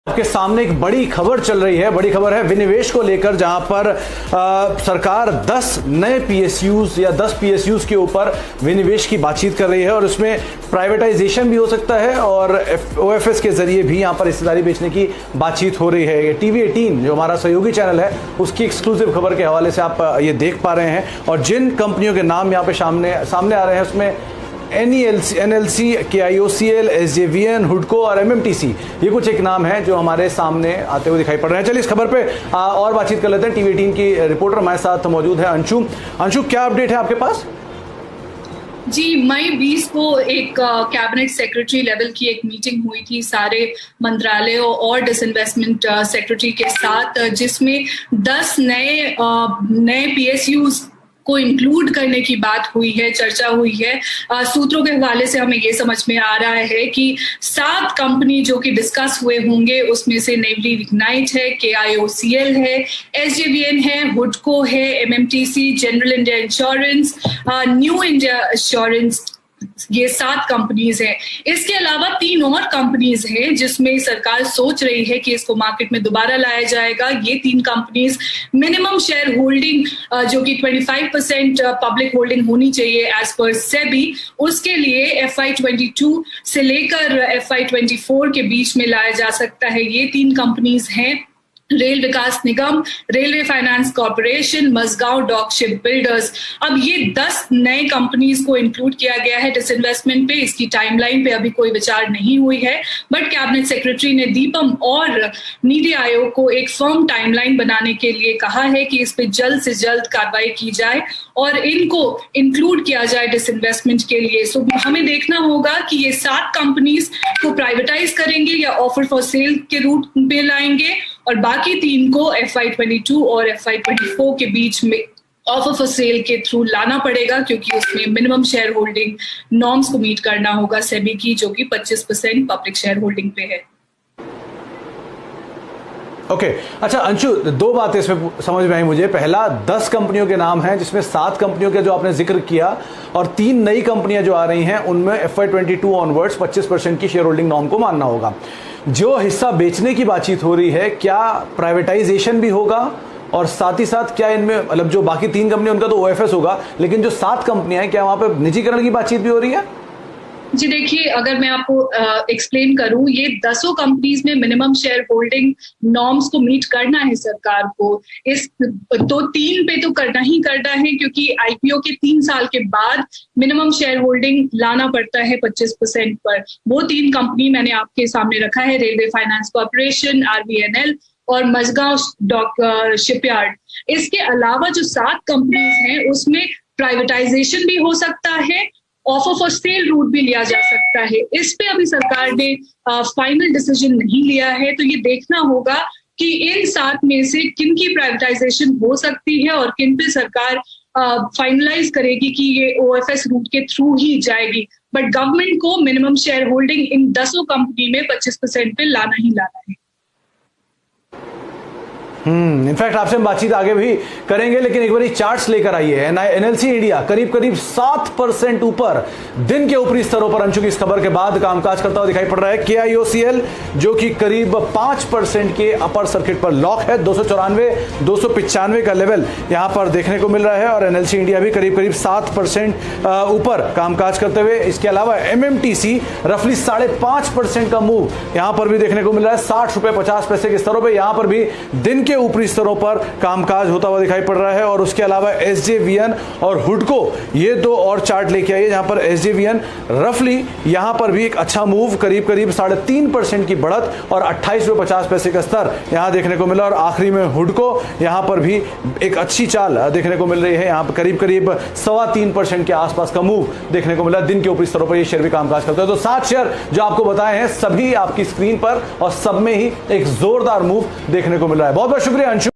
आपके सामने एक बड़ी खबर चल रही है। बड़ी खबर है विनिवेश को लेकर, जहां पर सरकार 10 नए पीएसयूज या 10 पीएसयूज के ऊपर विनिवेश की बातचीत कर रही है और उसमें प्राइवेटाइजेशन भी हो सकता है और ओएफएस के जरिए भी यहां पर हिस्सेदारी बेचने की बातचीत हो रही है। ये टीवी 18 जो हमारा सहयोगी चैनल है उसकी एक्सक्लूसिव खबर के हवाले से आप ये देख पा रहे हैं और जिन कंपनियों के नाम यहां पे सामने आ रहे हैं उसमें NLC, KIOCL, SJVN, हुडको और MMTC, ये कुछ एक नाम है जो हमारे सामने आते हुए दिखाई पड़ रहे हैं। चलिए इस खबर पे और बातचीत कर लेते हैं। टीवी 18 की रिपोर्टर हमारे साथ मौजूद है अंशु, क्या अपडेट है आपके पास? जी, मई 20 को एक कैबिनेट सेक्रेटरी लेवल की एक मीटिंग हुई थी सारे मंत्रालयों और डिसइन्वेस्टमेंट सेक्रेटरी के साथ, जिसमें 10 नए PSUs को इंक्लूड करने की बात हुई है, चर्चा हुई है। सूत्रों के हवाले से हमें ये समझ में आ रहा है कि 7 कंपनी जो कि डिस्कस हुए होंगे उसमें से नेवली लिग्नाइट है, KIOCL है, SJVN है, हुडको है, MMTC, general India insurance, new India insurance, ये 7 कंपनीज हैं। इसके अलावा 3 और कंपनीज हैं जिसमें सरकार सोच रही है कि इसको मार्केट में दोबारा लाया जाएगा। ये 3 कंपनीज मिनिमम शेयर होल्डिंग जो कि 25% पब्लिक होल्डिंग होनी चाहिए एज पर सेबी, उसके लिए FY22 से लेकर FY24 के बीच में लाया जा सकता है। ये 3 कंपनीज हैं Rail Vikas Nigam, railway finance corporation, Mazagon dock ship builders. अब ये 10 नए कंपनीज को इंक्लूड किया गया है डिसइन्वेस्टमेंट पे। इसकी टाइमलाइन पे अभी कोई विचार नहीं हुई है, बट कैबिनेट सेक्रेटरी ने दीपम और नीति आयोग को एक फर्म टाइमलाइन बनाने के लिए कहा है कि इस पे जल्द से जल्द कार्रवाई की जाए और इनको इंक्लूड किया जाए डिसइन्वेस्टमेंट के लिए। सो हमें देखना होगा कि ये 7 कंपनीज को प्राइवेटाइज करेंगे या ऑफर फॉर सेल के रूट पे लाएंगे और बाकी 3 को FY22 और FY24 के बीच में ऑफर फॉर सेल के थ्रू लाना पड़ेगा, क्योंकि उसमें मिनिमम शेयर होल्डिंग नॉर्म्स को मीट करना होगा सेबी की, जो कि 25% पब्लिक शेयर होल्डिंग पे है। ओके, अच्छा अंशु, 2 बातें इसमें समझ में आई मुझे। पहला, 10 कंपनियों के नाम हैं जिसमें 7 कंपनियों का जो आपने जिक्र किया और 3 नई कंपनियां जो आ रही हैं उनमें FY22 ऑनवर्ड्स 25% की शेयर होल्डिंग नॉर्म को मानना होगा। जो हिस्सा बेचने की बातचीत हो रही है, क्या प्राइवेटाइजेशन भी होगा और साथ ही साथ क्या इनमें मतलब जो बाकी 3 कंपनी उनका तो OFS होगा, लेकिन जो 7 कंपनियां हैं क्या वहां पर निजीकरण की बातचीत भी हो रही है? जी देखिए, अगर मैं आपको एक्सप्लेन करूं, ये 10 कंपनीज में मिनिमम शेयर होल्डिंग नॉर्म्स को मीट करना है सरकार को। इस तो 3 पे तो करना ही करना है, क्योंकि IPO के 3 साल के बाद मिनिमम शेयर होल्डिंग लाना पड़ता है 25% पर। वो 3 कंपनी मैंने आपके सामने रखा है, रेलवे फाइनेंस कॉर्पोरेशन, RVNL और मजगांव डॉक शिपयार्ड। इसके अलावा जो 7 कंपनीज हैं उसमें प्राइवेटाइजेशन भी हो सकता है, ऑफर फॉर सेल रूट भी लिया जा सकता है। इस पे अभी सरकार ने फाइनल डिसीजन नहीं लिया है, तो ये देखना होगा कि इन 7 में से किन की प्राइवेटाइजेशन हो सकती है और किन पे सरकार फाइनलाइज करेगी कि ये OFS रूट के थ्रू ही जाएगी। बट गवर्नमेंट को minimum share holding in 10 company में 25% पे लाना ही लाना है। इनफैक्ट आपसे हम बातचीत आगे भी करेंगे, लेकिन एक बार चार्ट्स लेकर आइए। NLC इंडिया करीब 7% ऊपर दिन के ऊपरी स्तरों पर अंशु की इस खबर के बाद कामकाज करता हुआ दिखाई पड़ रहा है। KIOCL जो कि करीब 5% के अपर सर्किट पर लॉक है, 294-295 का लेवल यहां पर देखने को मिल रहा है और NLC इंडिया भी करीब 7% ऊपर कामकाज करते हुए। इसके अलावा MMTC रफली 5.5% का मूव यहां पर भी देखने को मिल रहा है, 60 रुपए 50 पैसे के स्तरों पर यहां पर भी दिन के ऊपरी स्तरों पर कामकाज होता हुआ दिखाई पड़ रहा है। और उसके अलावा SJVN और हुडको, ये 2 और चार्ट लेके आइए, जहां पर SJVN रफली यहां पर भी एक अच्छा मूव, करीब 3.5% की बढ़त और 28 रुपए 50 पैसे का स्तर यहां देखने को मिला। और आखिरी में हुडको, यहां पर भी एक अच्छी चाल देखने को मिल रही है, यहां पर करीब 3.25% के आसपास का मूव देखने को मिला। दिन के ऊपरी स्तरों पर ये शेयर भी कामकाज करते हैं। तो 7 शेयर जो आपको बताए हैं सभी आपकी स्क्रीन पर और सब में ही एक जोरदार मूव देखने को मिल रहा है। बहुत बहुत शुक्रिया अंशु।